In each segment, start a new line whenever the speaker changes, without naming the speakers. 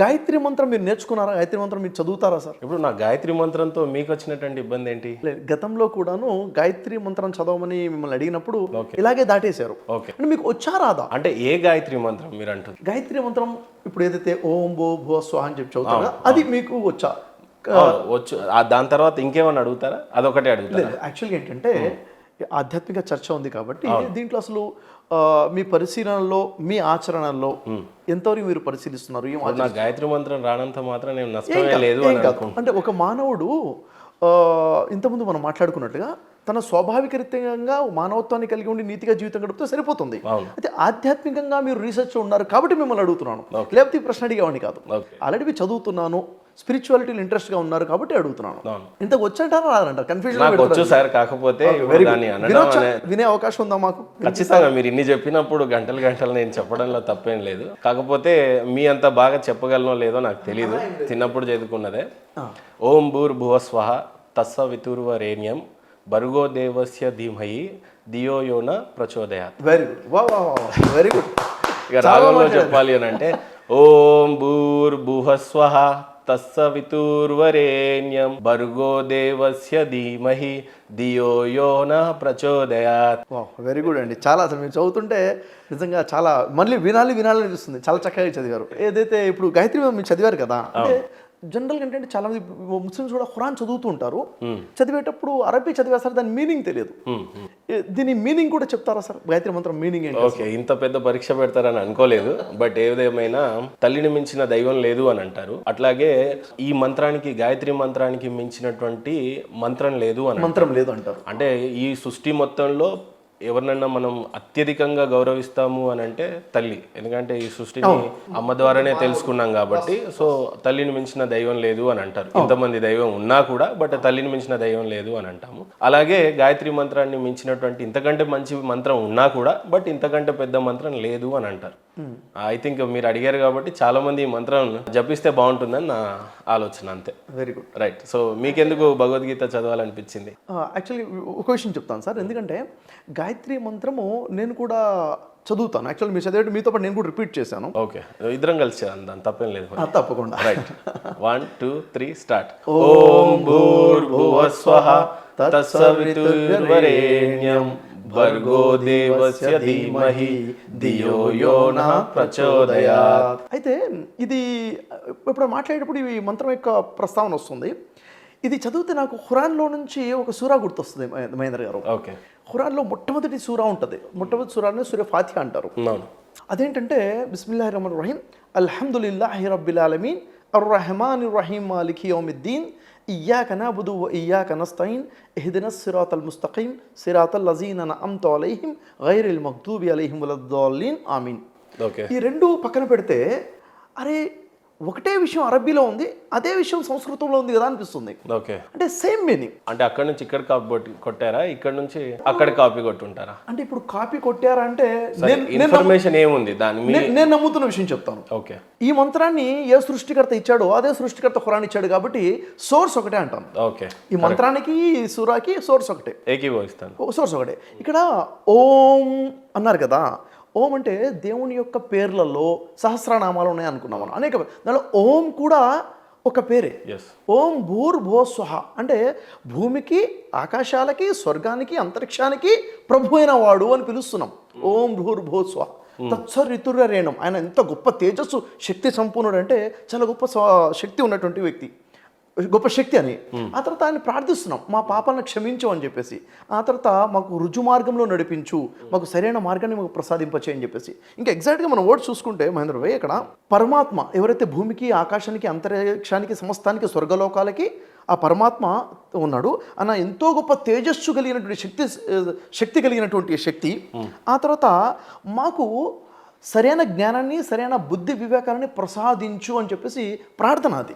గాయత్రి మంత్రం మీరు నేర్చుకున్నారా? గాయత్రి మంత్రం మీరు చదువుతారా సార్?
ఇప్పుడు నా గాయత్రి మంత్రంతో మీకు వచ్చినటువంటి ఇబ్బంది ఏంటి?
లేదు, గతంలో కూడాను గాయత్రి మంత్రం చదవమని మిమ్మల్ని అడిగినప్పుడు ఇలాగే దాటేశారు.
ఓకే,
అంటే మీకు వచ్చా రాదా?
అంటే ఏ గాయత్రి మంత్రం మీరు అంటుంది?
గాయత్రి మంత్రం ఇప్పుడు ఏదైతే ఓం భూ భువ స్వాహ అని చెప్పి చదువుతారా, అది మీకు వచ్చా?
వచ్చు. దాని తర్వాత ఇంకేమన్నా అడుగుతారా? అదొకటే అడుగుతారా?
లేదు, యాక్చువల్గా ఏంటంటే ఆధ్యాత్మిక చర్చ ఉంది కాబట్టి దీంట్లో అసలు మీ పరిశీలనలో, మీ ఆచరణలో ఎంతవరకు మీరు పరిశీలిస్తున్నారు?
నా గాయత్రి మంత్రం రానంత మాత్రం నేను నష్టమే లేదు అని అనుకుంటున్నాను.
అంటే ఒక మానవుడు ఇంతకుముందు మనం మాట్లాడుకున్నట్టుగా తన స్వాభావిక రీత్యంగా మానవత్వాన్ని కలిగి ఉండి నీతిగా జీవితం గడిపితే సరిపోతుంది. అయితే ఆధ్యాత్మికంగా మీరు రీసెర్చ్ ఉన్నారు కాబట్టి మిమ్మల్ని అడుగుతున్నాను, లేకపోతే ఈ ప్రశ్న అడిగేవాడిని కాదు. ఆల్రెడీ చదువుతున్నాను, స్పిరిచువాలిటీలో ఇంట్రెస్ట్ గా ఉన్నారు కాబట్టి అడుగుతున్నాను. ఇంతకు వచ్చంటారా రాదంటారు? కన్ఫ్యూజన్
వచ్చు సార్, కాకపోతే
వినే అవకాశం ఉందా మాకు?
ఖచ్చితంగా. మీరు ఇన్ని చెప్పినప్పుడు గంటలు గంటలు నేను చెప్పడంలో తప్పేం లేదు. కాకపోతే మీ అంత బాగా చెప్పగలనో లేదో నాకు తెలియదు. చిన్నప్పుడు చదువుకున్నదే. ఓం భూర్ భువ స్వహ తస్సవితుర్వరేణ్యం భర్గో దేవస్య ధీమహి ధియో యో న ప్రచోదయాత్.
Very good, very good.
ఇక రాగంలో చెప్పాలి అని అంటే ఓం భూర్ భువ స్వహ తస్సవితుర్వరేణ్యం భర్గో దేవస్య ధీమహి ధియో యో న ప్రచోదయాత్.
వెరీ గుడ్ అండి. చాలా అసలు మీరు చదువుతుంటే నిజంగా చాలా మళ్ళీ వినాలి అనిపిస్తుంది. చాలా చక్కగా చదివారు. ఏదైతే ఇప్పుడు గాయత్రి మీరు చదివారు కదా, అంటే జనరల్గా ఏంటంటే చాలా మంది ముస్లిమ్స్ కూడా ఖురాన్ చదువుతూ ఉంటారు. చదివేటప్పుడు అరబీ చదివేస్తారు, దాని మీనింగ్ తెలియదు. దీని మీనింగ్ కూడా చెప్తారా సార్? గాయత్రి మంత్రం మీనింగ్ ఏంటి?
ఓకే, ఇంత పెద్ద పరీక్ష పెడతారని అనుకోలేదు. బట్ ఏదేమైనా తల్లిని మించిన దైవం లేదు అని అంటారు. అట్లాగే ఈ మంత్రానికి, గాయత్రి మంత్రానికి మించినటువంటి మంత్రం లేదు
అంటారు.
అంటే ఈ సృష్టి మొత్తంలో ఎవరినైనా మనం అత్యధికంగా గౌరవిస్తాము అని అంటే తల్లి. ఎందుకంటే ఈ సృష్టిని అమ్మ ద్వారానే తెలుసుకున్నాం కాబట్టి. సో తల్లిని మించిన దైవం లేదు అని అంటారు. ఇంతమంది దైవం ఉన్నా కూడా బట్ తల్లిని మించిన దైవం లేదు అని అంటాము. అలాగే గాయత్రి మంత్రాన్ని మించినటువంటి ఇంతకంటే మంచి మంత్రం ఉన్నా కూడా బట్ ఇంతకంటే పెద్ద మంత్రం లేదు అని అంటారు. ఐ థింక్ మీరు అడిగారు కాబట్టి చాలా మంది ఈ మంత్రం జపిస్తే బాగుంటుందని నా ఆలోచన, అంతే.
Very good,
right. సో మీకెందుకు భగవద్గీత చదవాలనిపించింది?
యాక్చువల్లీ ఒక విషయం చెప్తాను సార్. ఎందుకంటే గాయత్రి మంత్రము నేను కూడా చదువుతాను. యాక్చువల్లీ మీరు చదివేటప్పుడు మీతో పాటు నేను కూడా రిపీట్ చేశాను.
ఓకే, ఇద్దరం కలిసి చేద్దాం, తప్పేం లేదు.
తప్పకుండా.
Right, 1 2 3 start. ఓం భూర్భువః స్వః తత్సవితుర్వరేణ్యం భర్గో దేవస్య ధీమహి ధియో యో నః ప్రచోదయాత్.
అయితే ఇది ఇప్పుడు మాట్లాడేటప్పుడు ఈ మంత్రం యొక్క ప్రస్తావన వస్తుంది. ఇది చదివితే నాకు ఖురాన్లో నుంచి ఒక సూరా గుర్తొస్తుంది మహేంద్ర గారు.
ఓకే,
ఖురాన్లో మొట్టమొదటి సూరా ఉంటుంది. మొట్టమొదటి సూరానే సూర్య ఫాతిహా అంటారు. అదేంటంటే బిస్మిల్లాహిర్ రహమానిర్ రహీం అల్హమ్దులిల్లాహి రబ్బిల్ ఆలమీన్ అర్రహమానిర్ రహీం మాలికి యౌమిద్దీన్ ఇయ్యాక నఅబుదు వ ఇయ్యాక నస్తঈన్ ఇహ్దినస్ సిరాతల్ ముస్తఖీమ్ సిరాతల్ లజీన అన్అమ్త అలైహిం గైరిల్ మగ్దూబి అలైహిం వలద్దళ్ళీన్ ఆమీన్. ఈ రెండు పక్కన పెడితే అరే ఒకటే విషయం అరబీలో ఉంది, అదే విషయం సంస్కృతంలో ఉంది కదా అనిపిస్తుంది.
ఓకే,
అంటే సేమ్ మీనింగ్.
అంటే అక్కడ నుంచి ఇక్కడ కాపీ కొట్టారా, ఇక్కడ నుంచి అక్కడ కాపీ కొట్టుంటారా?
అంటే ఇప్పుడు కాపీ కొట్టారా అంటే
ఇన్ఫర్మేషన్ ఏముంది దాని
నేను నమ్ముతున్న విషయం చెప్తాను.
ఓకే,
ఈ మంత్రాన్ని ఏ సృష్టికర్త ఇచ్చాడో అదే సృష్టికర్త ఖురాన్ ఇచ్చాడు కాబట్టి సోర్స్ ఒకటే అంటాను.
ఓకే,
ఈ మంత్రానికి ఈ సూరాకి సోర్స్ ఒకటే,
ఏకీభవిస్తాను.
సోర్స్ ఒకటే. ఇక్కడ ఓం అన్నారు కదా, ఓం అంటే దేవుని యొక్క పేర్లలో సహస్రనామాలు ఉన్నాయి అనుకున్నాం మనం అనేక. దానిలో ఓం కూడా ఒక పేరే. ఓం భూర్భువః స్వః అంటే భూమికి, ఆకాశాలకి, స్వర్గానికి, అంతరిక్షానికి ప్రభు అయిన వాడు అని పిలుస్తున్నాం. ఓం భూర్భువః స్వః తత్సవితుర్వరేణ్యం. ఆయన ఎంత గొప్ప తేజస్సు, శక్తి సంపూర్ణుడు అంటే చాలా గొప్ప శక్తి ఉన్నటువంటి వ్యక్తి, గొప్ప శక్తి అని. ఆ తర్వాత ఆయన ప్రార్థిస్తున్నాం, మా పాపాలను క్షమించు అని చెప్పేసి. ఆ తర్వాత మాకు రుజు మార్గంలో నడిపించు, మాకు సరైన మార్గాన్ని మాకు ప్రసాదింపచే అని చెప్పేసి. ఇంకా ఎగ్జాక్ట్గా మనం వర్డ్ చూసుకుంటే మహేంద్ర భాయ్, ఇక్కడ పరమాత్మ ఎవరైతే భూమికి, ఆకాశానికి, అంతరిక్షానికి, సమస్తానికి, స్వర్గలోకాలకి ఆ పరమాత్మ ఉన్నాడు. అన్న ఎంతో గొప్ప తేజస్సు కలిగినటువంటి శక్తి కలిగినటువంటి శక్తి. ఆ తర్వాత మాకు సరైన జ్ఞానాన్ని, సరైన బుద్ధి వివేకాన్ని ప్రసాదించు అని చెప్పేసి ప్రార్థన. అది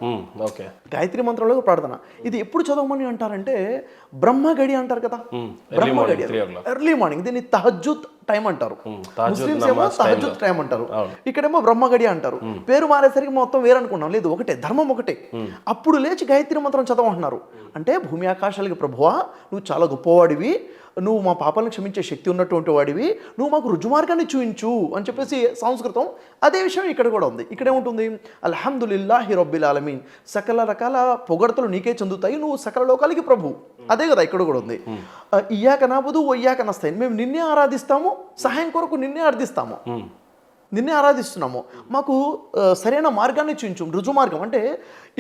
గాయత్రి మంత్రంలో ప్రార్థన. ఇది ఎప్పుడు చదవమని అంటారంటే బ్రహ్మగడి అంటారు కదా, బ్రహ్మగడి ఎర్లీ మార్నింగ్. దీన్ని తహజ్జుద్ టైం అంటారు. ముస్లిమ్స్ ఏమో తహజ్జుద్ టైం అంటారు, ఇక్కడేమో బ్రహ్మగడి అంటారు. పేరు మారేసరికి మొత్తం వేరనుకున్నాం. లేదు, ఒకటే ధర్మం, ఒకటే. అప్పుడు లేచి గాయత్రి మంత్రం చదవమంటున్నారు. అంటే భూమి ఆకాశాలకి ప్రభువా, నువ్వు చాలా గొప్పవాడివి, నువ్వు మా పాపాలను క్షమించే శక్తి ఉన్నటువంటి వాడివి, నువ్వు మాకు రుజుమార్గాన్ని చూయించు అని చెప్పేసి సంస్కృతం. అదే విషయం ఇక్కడ కూడా ఉంది. ఇక్కడ ఏముంటుంది? అల్హమ్దులిల్లాహి రబ్బిల్ ఆలమీన్, సకల రకాల పొగడతలు నీకే చెందుతాయి, నువ్వు సకల లోకాలకి ప్రభు. అదే కదా ఇక్కడ కూడా ఉంది. ఇయ్యాక నాబుదు వయ్యాక నస్తైన్, మేము నిన్నే ఆరాధిస్తాము, సహాయం కొరకు నిన్నే అర్థిస్తాము, నిన్నే ఆరాధిస్తున్నాము, మాకు సరైన మార్గాన్ని చూపించు. రుజు మార్గం అంటే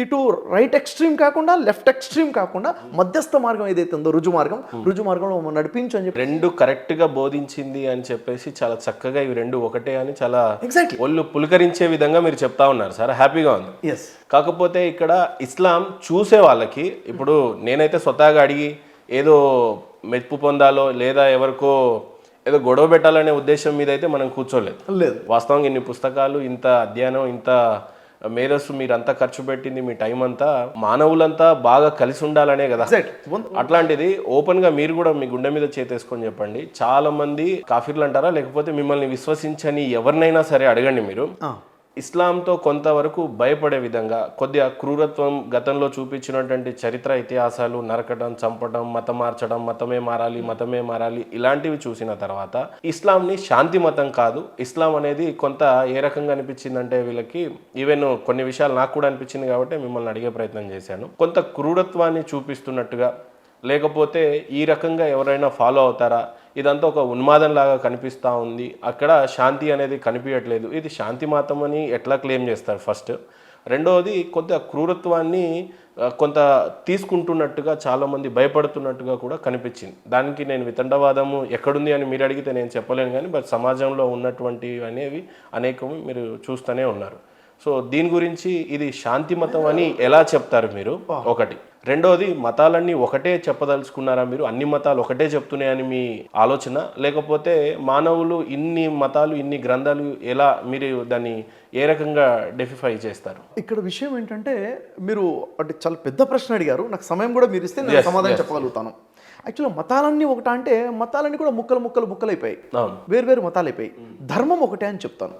ఇటు రైట్ ఎక్స్ట్రీమ్ కాకుండా లెఫ్ట్ ఎక్స్ట్రీమ్ కాకుండా మధ్యస్థ మార్గం ఏదైతే ఉందో రుజు మార్గంలో నడిపించు అని చెప్పి
రెండు కరెక్ట్ గా బోధించింది అని చెప్పేసి చాలా చక్కగా ఇవి రెండు ఒకటే అని చాలా
ఎగ్జాక్ట్లీ
ఒళ్ళు పులకరించే విధంగా మీరు చెప్తా ఉన్నారు సార్. హ్యాపీగా ఉంది.
ఎస్.
కాకపోతే ఇక్కడ ఇస్లాం చూసే వాళ్ళకి, ఇప్పుడు నేనైతే స్వతహాగా అడిగి ఏదో మెప్పు పొందాలో లేదా ఎవరికో ఏదో గొడవ పెట్టాలనే ఉద్దేశం మీద అయితే మనం కూర్చోలేదు.
లేదు.
వాస్తవంగా ఇన్ని పుస్తకాలు, ఇంత అధ్యయనం, ఇంత మేధస్సు మీరంతా ఖర్చు పెట్టింది, మీ టైం అంతా మానవులంతా బాగా కలిసి ఉండాలనే కదా. అట్లాంటిది ఓపెన్ గా మీరు కూడా మీ గుండె మీద చేతేసుకొని చెప్పండి. చాలా మంది కాఫీర్లు అంటారా, లేకపోతే మిమ్మల్ని విశ్వసించని ఎవరినైనా సరే అడగండి, మీరు ఇస్లాంతో కొంతవరకు భయపడే విధంగా కొద్దిగా క్రూరత్వం గతంలో చూపించినటువంటి చరిత్ర ఇతిహాసాలు, నరకడం, చంపడం, మతం మార్చడం, మతమే మారాలి ఇలాంటివి చూసిన తర్వాత ఇస్లాంని శాంతి మతం కాదు, ఇస్లాం అనేది కొంత ఏ రకంగా అనిపించిందంటే వీళ్ళకి, ఈవెన్ కొన్ని విషయాలు నాకు కూడా అనిపించింది కాబట్టి మిమ్మల్ని అడిగే ప్రయత్నం చేశాను, కొంత క్రూరత్వాన్ని చూపిస్తున్నట్టుగా, లేకపోతే ఈ రకంగా ఎవరైనా ఫాలో అవుతారా, ఇదంతా ఒక ఉన్మాదం లాగా కనిపిస్తూ ఉంది, అక్కడ శాంతి అనేది కనిపించట్లేదు, ఇది శాంతి మాతం అని ఎట్లా క్లెయిమ్ చేస్తారు ఫస్ట్. రెండవది కొంత క్రూరత్వాన్ని కొంత తీసుకుంటున్నట్టుగా, చాలామంది భయపడుతున్నట్టుగా కూడా కనిపించింది. దానికి నేను వితండవాదము ఎక్కడుంది అని మీరు అడిగితే నేను చెప్పలేను, కానీ బట్ సమాజంలో ఉన్నటువంటివి అనేవి అనేకం మీరు చూస్తూనే ఉన్నారు. సో దీని గురించి ఇది శాంతి మతం అని ఎలా చెప్తారు మీరు? ఒకటి. రెండోది, మతాలన్నీ ఒకటే చెప్పదలుచుకున్నారా మీరు, అన్ని మతాలు ఒకటే చెప్తున్నాయని మీ ఆలోచన, లేకపోతే మానవులు ఇన్ని మతాలు, ఇన్ని గ్రంథాలు, ఎలా మీరు దాన్ని ఏ రకంగా డెఫిఫై చేస్తారు?
ఇక్కడ విషయం ఏంటంటే, మీరు అంటే చాలా పెద్ద ప్రశ్న అడిగారు, నాకు సమయం కూడా మీరు ఇస్తే నేను సమాధానం చెప్పగలుగుతాను. యాక్చువల్గా మతాలన్నీ ఒకటా అంటే, మతాలన్నీ కూడా ముక్కలు అయిపోయాయి, వేరు మతాలు అయిపోయాయి. ధర్మం ఒకటే అని చెప్తాను.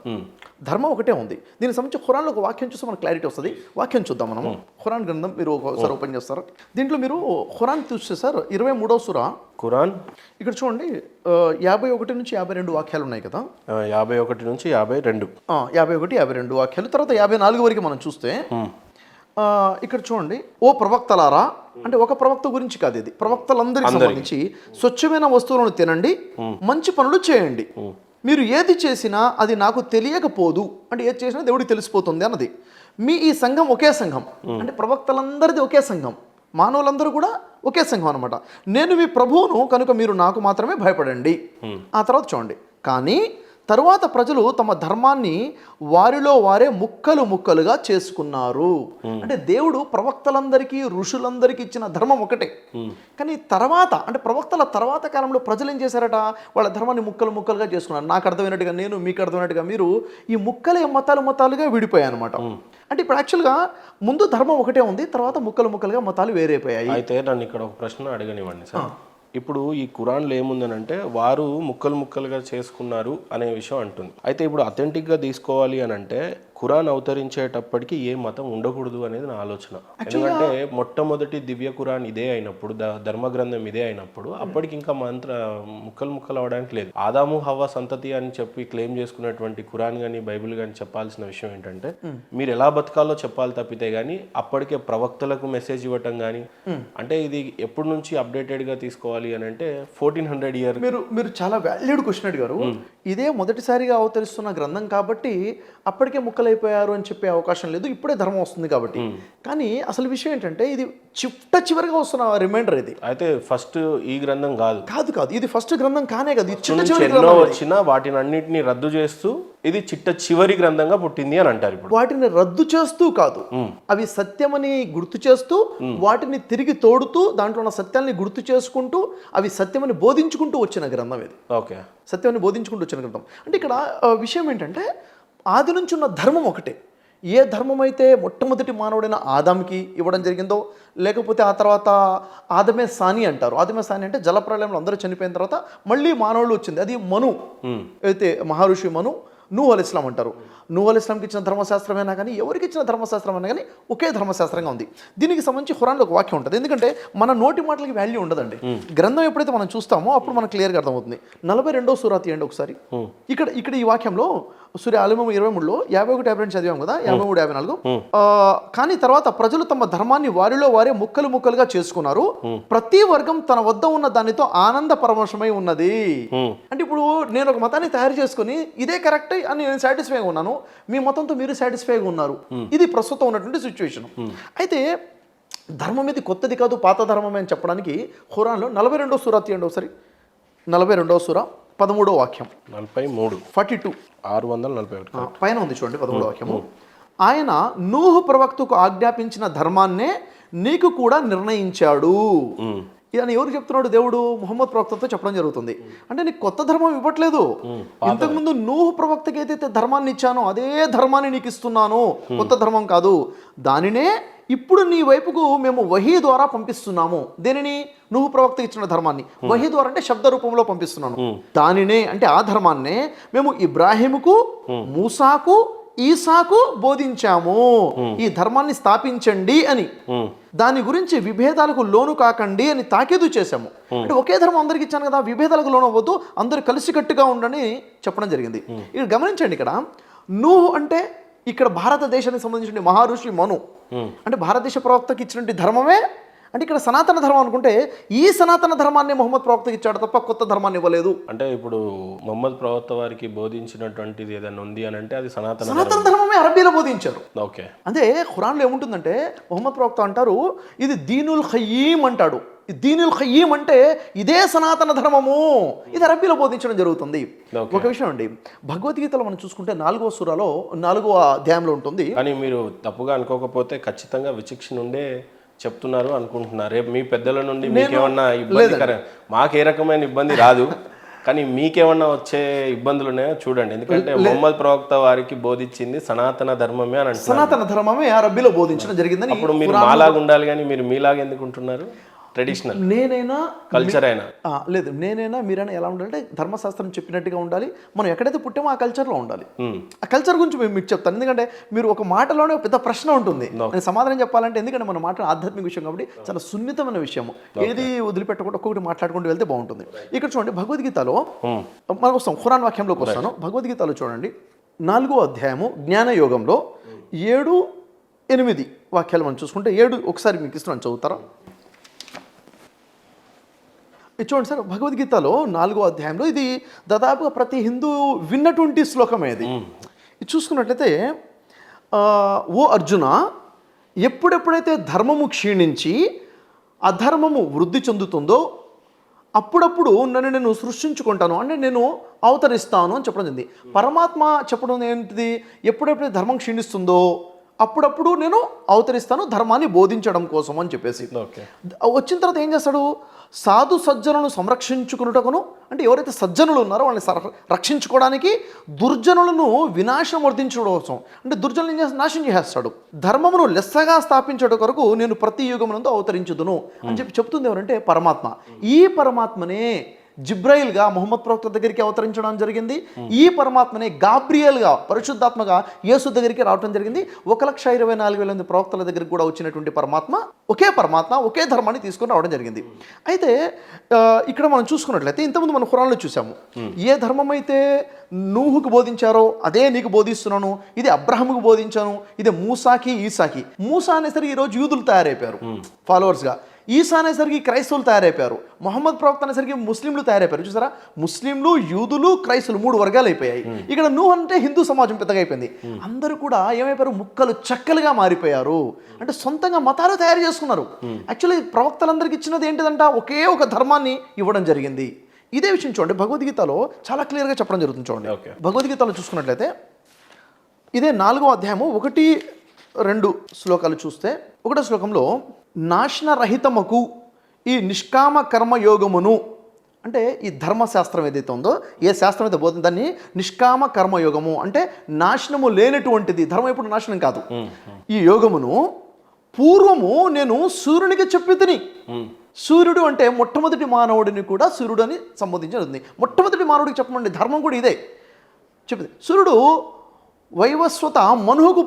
ధర్మం ఒకటే ఉంది. దీనికి సంబంధించి ఖురాన్లో ఒక వాక్యం చూస్తే మనకు క్లారిటీ వస్తుంది. వాక్యం చూద్దాం మనము. ఖురాన్ గ్రంథం మీరు ఒకసారి ఓపెన్ చేస్తారు. దీంట్లో మీరు ఖురాన్ చూస్తే సార్ 23వ సూరా
ఖురాన్, ఇక్కడ
చూడండి 51 నుంచి 52 వాక్యాలు ఉన్నాయి కదా.
51 నుంచి 52,
51, 52 వాక్యాలు. తర్వాత 54 వరకు మనం చూస్తే ఇక్కడ చూడండి, ఓ ప్రవక్తలారా, అంటే ఒక ప్రవక్త గురించి కాదు ఇది, ప్రవక్తలందరికీ సంబంధించి, స్వచ్ఛమైన వస్తువులను తినండి, మంచి పనులు చేయండి, మీరు ఏది చేసినా అది నాకు తెలియకపోదు, అంటే ఏది చేసినా దేవుడికి తెలిసిపోతుంది అన్నది. మీ ఈ సంఘం ఒకే సంఘం, అంటే ప్రవక్తలందరిది ఒకే సంఘం, మానవులందరూ కూడా ఒకే సంఘం అనమాట. నేను మీ ప్రభువును కనుక మీరు నాకు మాత్రమే భయపడండి. ఆ తర్వాత చూడండి, కానీ తరువాత ప్రజలు తమ ధర్మాన్ని వారిలో వారే ముక్కలుగా చేసుకున్నారు. అంటే దేవుడు ప్రవక్తలందరికీ, ఋషులందరికీ ఇచ్చిన ధర్మం ఒకటే, కానీ తర్వాత అంటే ప్రవక్తల తర్వాత కాలంలో ప్రజలు ఏం చేశారట, వాళ్ళ ధర్మాన్ని ముక్కలుగా చేసుకున్నారు. నాకు అర్థమైనట్టుగా నేను, మీకు అర్థమైనట్టుగా మీరు, ఈ ముక్కలే మతాలుగా విడిపోయాయి అనమాట. అంటే ఇప్పుడు యాక్చువల్గా ముందు ధర్మం ఒకటే ఉంది, తర్వాత ముక్కలుగా మతాలు వేరైపోయాయి.
అయితే నన్ను ఇక్కడ ఒక ప్రశ్న అడగనివ్వండి సార్. ఇప్పుడు ఈ ఖురాన్లో ఏముందనంటే, వారు ముక్కలుగా చేసుకున్నారు అనే విషయం అంటుంది. అయితే ఇప్పుడు అథెంటిక్గా తీసుకోవాలి అని అంటే ఖురాన్ అవతరించేటప్పటికి ఏ మతం ఉండకూడదు అనేది నా ఆలోచన. ఎందుకంటే మొట్టమొదటి దివ్య ఖురాన్ ఇదే అయినప్పుడు, ధర్మ గ్రంథం ఇదే అయినప్పుడు, అప్పటికి ఇంకా ముక్కలు అవడానికి లేదు. ఆదాము హవ్వ సంతతి అని చెప్పి క్లెయిమ్ చేసుకున్నటువంటి ఖురాన్ కానీ బైబిల్ కానీ చెప్పాల్సిన విషయం ఏంటంటే, మీరు ఎలా బతకాలో చెప్పాలి తప్పితే కానీ అప్పటికే ప్రవక్తలకు మెసేజ్ ఇవ్వటం కానీ, అంటే ఇది ఎప్పటి నుంచి అప్డేటెడ్గా తీసుకోవాలి అని అంటే 1400 ఇయర్.
మీరు చాలా వాల్యూడ్ క్వశ్చన్ అడిగారు. ఇదే మొదటిసారిగా అవతరిస్తున్న గ్రంథం కాబట్టి అప్పటికే ముక్కలైపోయారు అని చెప్పే అవకాశం లేదు, ఇప్పుడే ధర్మం వస్తుంది కాబట్టి. కానీ అసలు విషయం ఏంటంటే, ఇది చివరిగా వస్తున్న రిమైండర్. ఇది
అయితే ఫస్ట్ ఈ గ్రంథం కాదు,
ఇది ఫస్ట్ గ్రంథం కానే కాదు,
ఎన్నో వచ్చినా వాటిని అన్నింటినీ రద్దు చేస్తూ ఇది చివరి గ్రంథంగా పుట్టింది అని అంటారు. ఇప్పుడు
వాటిని రద్దు చేస్తూ కాదు, అవి సత్యమని గుర్తు చేస్తూ, వాటిని తిరిగి తోడుతూ, దాంట్లో ఉన్న సత్యాన్ని గుర్తు చేసుకుంటూ, అవి సత్యమని బోధించుకుంటూ వచ్చిన గ్రంథం ఇది.
ఓకే,
సత్యాన్ని బోధించుకుంటూ వచ్చిన గ్రంథం. అంటే ఇక్కడ విషయం ఏంటంటే, ఆది నుంచి ఉన్న ధర్మం ఒకటే. ఏ ధర్మం అయితే మొట్టమొదటి మానవుడైన ఆదాంకి ఇవ్వడం జరిగిందో, లేకపోతే ఆ తర్వాత ఆదమే సాని అంటారు. ఆదమే సాని అంటే జలప్రలయంలో అందరూ చనిపోయిన తర్వాత మళ్ళీ మానవులు వచ్చింది, అది మను. అయితే మహర్షి మను నూహ్ అలైహిస్సలాం అంటారు. నూహ్ అలైహిస్సలాంకి ఇచ్చిన ధర్మశాస్త్రమైనా కానీ ఎవరికి ఇచ్చిన ధర్మశాస్త్రమైనా కానీ ఒకే ధర్మశాస్త్రంగా ఉంది. దీనికి సంబంధించి ఖురాన్లో ఒక వాక్యం ఉంటుంది. ఎందుకంటే మన నోటి మాటలకి వాల్యూ ఉండదండి. గ్రంథం ఎప్పుడైతే మనం చూస్తామో అప్పుడు మనకు క్లియర్గా అర్థమవుతుంది. 42వ సూరా తీయండి ఒకసారి. ఇక్కడ ఈ వాక్యంలో సూర్య ఆలిమము 23లో 51, 52 చదివాం కదా, 53, 54. కానీ తర్వాత ప్రజలు తమ ధర్మాన్ని వారిలో వారే ముక్కలు ముక్కలుగా చేసుకున్నారు, ప్రతి వర్గం తన వద్ద ఉన్న దానితో ఆనంద పరవశమై ఉన్నది. అంటే ఇప్పుడు నేను ఒక మతాన్ని తయారు చేసుకుని ఇదే కరెక్ట్ అని నేను సాటిస్ఫైగా ఉన్నాను, మీ మతంతో మీరు సాటిస్ఫైగా ఉన్నారు. ఇది ప్రస్తుతం ఉన్నటువంటి సిచ్యువేషన్. అయితే ధర్మం ఇది కొత్తది కాదు, పాత ధర్మమే అని చెప్పడానికి ఖురాన్లో 42వ సూరా తీయండి ఒకసారి. 42వ సూరా 13వ వాక్యం.
43
42
641
పైన ఉంది చూడండి 13వ వాక్యము. ఆయన నూహు ప్రవక్తకు ఆజ్ఞాపించిన ధర్మాన్నే నీకు కూడా నిర్ణయించాడు. అని ఎవరు చెప్తున్నాడు? దేవుడు ముహమ్మద్ ప్రవక్తతో చెప్పడం జరుగుతుంది. అంటే నీకు కొత్త ధర్మం ఇవ్వట్లేదు, ఇంతకుముందు నూహు ప్రవక్తకి ఏదైతే ధర్మాన్ని ఇచ్చానో అదే ధర్మాన్ని నీకు ఇస్తున్నాను, కొత్త ధర్మం కాదు. దానినే ఇప్పుడు నీ వైపుకు మేము వహీ ద్వారా పంపిస్తున్నాము. దేనిని? నూహు ప్రవక్త ఇచ్చిన ధర్మాన్ని. వహీ ద్వారా అంటే శబ్ద రూపంలో పంపిస్తున్నాను. దానినే అంటే ఆ ధర్మాన్నే మేము ఇబ్రాహీముకు, మూసాకు, ఈసాకు బోధించాము. ఈ ధర్మాన్ని స్థాపించండి అని, దాని గురించి విభేదాలకు లోను కాకండి అని తాకీదు చేశాము. అంటే ఒకే ధర్మం అందరికి ఇచ్చాను కదా, విభేదాలకు లోను అవ్వద్దు, అందరు కలిసికట్టుగా ఉండని చెప్పడం జరిగింది. ఇక్కడ గమనించండి, ఇక్కడ నూహు అంటే ఇక్కడ భారతదేశానికి సంబంధించిన మహర్షి మను, అంటే భారతదేశ ప్రవక్తకి ఇచ్చినటువంటి ధర్మమే. అంటే ఇక్కడ సనాతన ధర్మం అనుకుంటే ఈ సనాతన ధర్మాన్ని మొహమ్మద్ ప్రవక్తకి ఇచ్చాడు తప్ప కొత్త ధర్మాన్ని ఇవ్వలేదు.
అంటే ఇప్పుడు మొహమ్మద్ ప్రవక్త వారికి బోధించినటువంటిది ఏదైనా ఉంది అని అంటే అది సనాతన
ధర్మమే అరబీలో బోధించారు.
ఓకే.
అంటే ఖురాన్లో ఏముంటుందంటే మొహమ్మద్ ప్రవక్త అంటారు ఇది దీనుల్ ఖయ్యీం అంటాడు. దీనుల్ ఖయ్యీం అంటే ఇదే సనాతన ధర్మము, ఇది అరబీలో బోధించడం జరుగుతుంది. ఒక విషయం అండి, భగవద్గీతలో మనం చూసుకుంటే 4వ సూరాలో 4వ అధ్యాయంలో ఉంటుంది.
కానీ మీరు తప్పుగా అనుకోకపోతే ఖచ్చితంగా విచక్షణ ఉండే చెప్తున్నారు అనుకుంటున్నారు. రేపు మీ పెద్దల నుండి మీకేమన్నా ఇబ్బంది, మాకు ఏ రకమైన ఇబ్బంది రాదు, కానీ మీకేమన్నా వచ్చే ఇబ్బందులు ఉన్నాయో చూడండి. ఎందుకంటే మొహమ్మద్ ప్రవక్త వారికి బోధించింది సనాతన ధర్మమే అని అంటున్నారు.
సనాతన ధర్మమే అరబీలో బోధించడం జరిగిందని.
అప్పుడు మీరు మాలాగా ఉండాలి, కానీ మీరు మీలాగా ఎందుకు ఉంటున్నారు? ట్రెడిషనల్
నేనైనా
కల్చర్ అయినా
లేదు, నేనైనా మీరైనా ఎలా ఉండాలంటే ధర్మశాస్త్రం చెప్పినట్టుగా ఉండాలి. మనం ఎక్కడైతే పుట్టామో ఆ కల్చర్లో ఉండాలి. ఆ కల్చర్ గురించి మేము మీకు చెప్తాను. ఎందుకంటే మీరు ఒక మాటలోనే పెద్ద ప్రశ్న ఉంటుంది, నేను సమాధానం చెప్పాలంటే. ఎందుకంటే మన మాట ఆధ్యాత్మిక విషయం కాబట్టి చాలా సున్నితమైన విషయం, ఏది వదిలిపెట్టకుండా ఒక్కొక్కటి మాట్లాడుకుంటూ వెళ్తే బాగుంటుంది. ఇక్కడ చూడండి భగవద్గీతలో మనకు వస్తాం, ఖురాన్ వాక్యంలోకి వస్తాను. భగవద్గీతలో చూడండి 4వ అధ్యాయము జ్ఞాన యోగంలో 7, 8 వాక్యాలు మనం చూసుకుంటే 7 ఒకసారి మీకు ఇస్తున్నాను, చదువుతారా? ఇది చూడండి సార్, భగవద్గీతలో 4వ అధ్యాయంలో ఇది దాదాపుగా ప్రతి హిందూ విన్నటువంటి శ్లోకమే. ఇది చూసుకున్నట్లయితే, ఓ అర్జున, ఎప్పుడెప్పుడైతే ధర్మము క్షీణించి అధర్మము వృద్ధి చెందుతుందో అప్పుడప్పుడు నన్ను నేను సృష్టించుకుంటాను, అంటే నేను అవతరిస్తాను అని చెప్పడం జరిగింది. పరమాత్మ చెప్పడం ఏంటిది? ఎప్పుడెప్పుడైతే ధర్మం క్షీణిస్తుందో అప్పుడప్పుడు నేను అవతరిస్తాను ధర్మాన్ని బోధించడం కోసం అని చెప్పేసి. వచ్చిన తర్వాత ఏం చేస్తాడు? సాధు సజ్జనులను సంరక్షించుకున్నటకును, అంటే ఎవరైతే సజ్జనులు ఉన్నారో వాళ్ళని రక్షించుకోవడానికి, దుర్జనులను వినాశనం వర్ధించడం కోసం, అంటే దుర్జనులను నాశనం చేసేస్తాడు. ధర్మమును లెస్సగా స్థాపించడం కొరకు నేను ప్రతి యుగమునందు అవతరించుదును అని చెప్తుంది ఎవరంటే పరమాత్మ. ఈ పరమాత్మనే జిబ్రాయిల్గా మొహమ్మద్ ప్రవక్త దగ్గరికి అవతరించడం జరిగింది. ఈ పరమాత్మనే గాబ్రియల్గా పరిశుద్ధాత్మగా యేసు దగ్గరికి రావడం జరిగింది. 1,24,000 ప్రవక్తల దగ్గరికి కూడా వచ్చినటువంటి పరమాత్మ ఒకే ధర్మాన్ని తీసుకొని రావడం జరిగింది. అయితే ఇక్కడ మనం చూసుకున్నట్లయితే ఇంతకుముందు మనం ఖురాన్లో చూసాము, ఏ ధర్మం అయితే నూహుకు బోధించారో అదే నీకు బోధిస్తున్నాను, ఇది అబ్రహాముకు బోధించాను, ఇది మూసాకి, ఈసాకి. మూసా అనేసరికి ఈరోజు యూదులు తయారైపోయారు ఫాలోవర్స్గా, ఈసా అనేసరికి క్రైస్తవులు తయారైపోయారు, మొహమ్మద్ ప్రవక్త అనేసరికి ముస్లింలు తయారైపోయారు. చూసారా, ముస్లింలు, యూదులు, క్రైస్తవులు 3 వర్గాలు అయిపోయాయి. ఇక్కడ నూహ్ అంటే హిందూ సమాజం పెద్దగా అయిపోయింది. అందరూ కూడా ఏమైపోయారు? ముక్కలు చెక్కలుగా మారిపోయారు. అంటే సొంతంగా మతాలు తయారు చేసుకున్నారు. యాక్చువల్లీ ప్రవక్తలందరికీ ఇచ్చినది ఏంటిదంట? ఒకే ఒక ధర్మాన్ని ఇవ్వడం జరిగింది. ఇదే విషయం చూడండి భగవద్గీతలో చాలా క్లియర్గా చెప్పడం జరుగుతుంది. చూడండి భగవద్గీతలో చూసుకున్నట్లయితే ఇదే 4వ అధ్యాయము 1, 2 శ్లోకాలు చూస్తే, 1వ శ్లోకంలో నాశనరహితముకు ఈ నిష్కామ కర్మయోగమును, అంటే ఈ ధర్మశాస్త్రం ఏదైతే ఉందో, ఏ శాస్త్రం అయితే బోధన దాన్ని నిష్కామ కర్మయోగము అంటే నాశనము లేనటువంటిది. ధర్మం ఎప్పుడు నాశనం కాదు. ఈ యోగమును పూర్వము నేను సూర్యునికి చెప్పి తిని. సూర్యుడు అంటే మొట్టమొదటి మానవుడిని కూడా సూర్యుడు అని సంబోధించింది. మొట్టమొదటి మానవుడికి చెప్పమండి, ధర్మం కూడా ఇదే. చెప్పింది. సూర్యుడు వైవస్వత మనుహుకు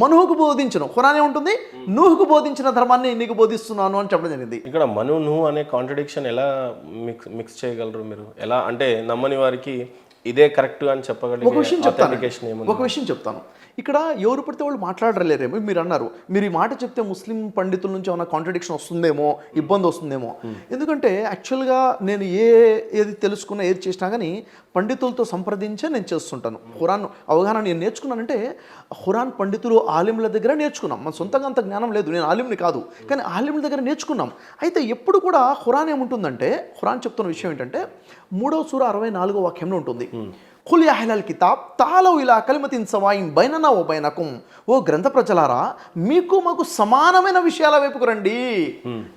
మనుహుకు బోధించను. ఖురాన్ ఏముంటుంది, నూహుకు బోధించిన ధర్మాన్ని నీకు బోధిస్తున్నాను అని చెప్పడం జరిగింది.
ఇక్కడ మను నువ్వు అనే కాంట్రడిక్షన్ ఎలా మిక్స్ చేయగలరు మీరు? ఎలా అంటే నమ్మని వారికి ఇదే కరెక్ట్ అని చెప్పగలిగే
ఒక విషయం
authentication ఏముంది?
ఒక విషయం చెప్తాను. ఇక్కడ ఎవరు పడితే వాళ్ళు మాట్లాడలేరేమో. మీరు అన్నారు, మీరు ఈ మాట చెప్తే ముస్లిం పండితుల నుంచి ఏమైనా కాంట్రడిక్షన్ వస్తుందేమో, ఇబ్బంది వస్తుందేమో. ఎందుకంటే యాక్చువల్గా నేను ఏది తెలుసుకున్నా, ఏది చేసినా కానీ పండితులతో సంప్రదించే నేను చేస్తుంటాను. ఖురాన్ అవగాహన నేను నేర్చుకున్నానంటే ఖురాన్ పండితులు ఆలింల దగ్గర నేర్చుకున్నాం. మన సొంతంగా అంత జ్ఞానం లేదు, నేను ఆలింని కాదు, కానీ ఆలింల దగ్గర నేర్చుకున్నాం. అయితే ఎప్పుడు కూడా ఖురాన్ ఏముంటుందంటే, ఖురాన్ చెప్తున్న విషయం ఏంటంటే 3వ సూర 64వ వాక్యంలో ఉంటుంది, ఖుల్ యా అహ్లల్ కితాబ్ తాలౌ ఇలా కలిమతిన్ సవాయిన్ బైననా వ బైనకుం. ఓ గ్రంథ ప్రజలారా, మీకు మాకు సమానమైన విషయాల వైపుకు రండి.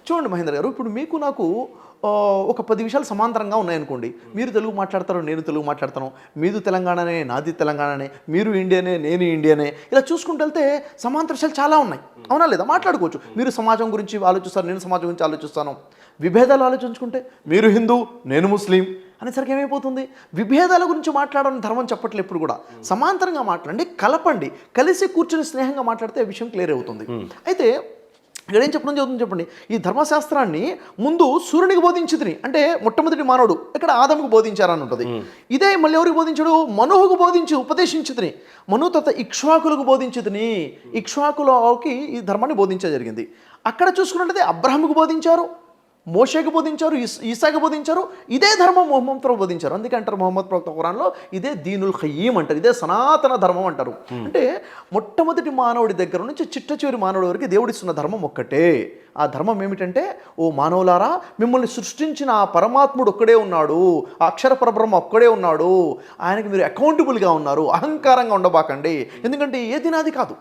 చూడండి మహేంద్ర గారు, ఇప్పుడు మీకు నాకు ఒక 10 విషయాలు సమాంతరంగా ఉన్నాయనుకోండి. మీరు తెలుగు మాట్లాడతారు, నేను తెలుగు మాట్లాడతాను, మీది తెలంగాణనే, నాది తెలంగాణనే, మీరు ఇండియనే, నేను ఇండియనే, ఇలా చూసుకుంటూ వెళ్తే సమాంతర విషయాలు చాలా ఉన్నాయి. అవునా లేదా? మాట్లాడుకోవచ్చు. మీరు సమాజం గురించి ఆలోచిస్తారు, నేను సమాజం గురించి ఆలోచిస్తాను. విభేదాలు ఆలోచించుకుంటే మీరు హిందూ, నేను ముస్లిం అనేసరికి ఏమైపోతుంది? విభేదాల గురించి మాట్లాడడం ధర్మం చెప్పట్లేదు. ఎప్పుడు కూడా సమాంతరంగా మాట్లాడండి, కలపండి, కలిసి కూర్చొని స్నేహంగా మాట్లాడితే విషయం క్లియర్ అవుతుంది. అయితే ఇక్కడ ఏం చెప్పడం జరుగుతుంది చెప్పండి. ఈ ధర్మశాస్త్రాన్ని ముందు సూర్యునికి బోధించుతుంది, అంటే మొట్టమొదటి మానవుడు ఇక్కడ ఆదముకు బోధించారని ఉంటుంది. ఇదే మళ్ళీ ఎవరికి బోధించాడు? మనుహుకు ఉపదేశించుతుంది. మను తర్వాత ఇక్ష్వాకులకు బోధించుతుంది. ఇక్ష్వాకులకి ఈ ధర్మాన్ని బోధించడం జరిగింది. అక్కడ చూసుకున్నట్లయితే అబ్రహాముకు బోధించారు, మోషేకి బోధించారు, ఈసాకి బోధించారు. ఇదే ధర్మం మొహమ్మద్ ప్రవక్త బోధించారు. అందుకే అంటారు మొహమ్మద్ ప్రవక్త ఖురాన్లో ఇదే దీనుల్ ఖయ్యీం అంటారు, ఇదే సనాతన ధర్మం అంటారు. అంటే మొట్టమొదటి మానవుడి దగ్గర నుంచి చిట్ట చివరి మానవుడి వరకు దేవుడిస్తున్న ధర్మం ఒక్కటే. ఆ ధర్మం ఏమిటంటే, ఓ మానవులారా, మిమ్మల్ని సృష్టించిన ఆ పరమాత్ముడు ఒక్కడే ఉన్నాడు, ఆ అక్షర పరబ్రహ్మ ఒక్కడే ఉన్నాడు, ఆయనకి మీరు అకౌంటబుల్గా ఉన్నారు, అహంకారంగా ఉండబాకండి. ఎందుకంటే ఏది నాది కాదు,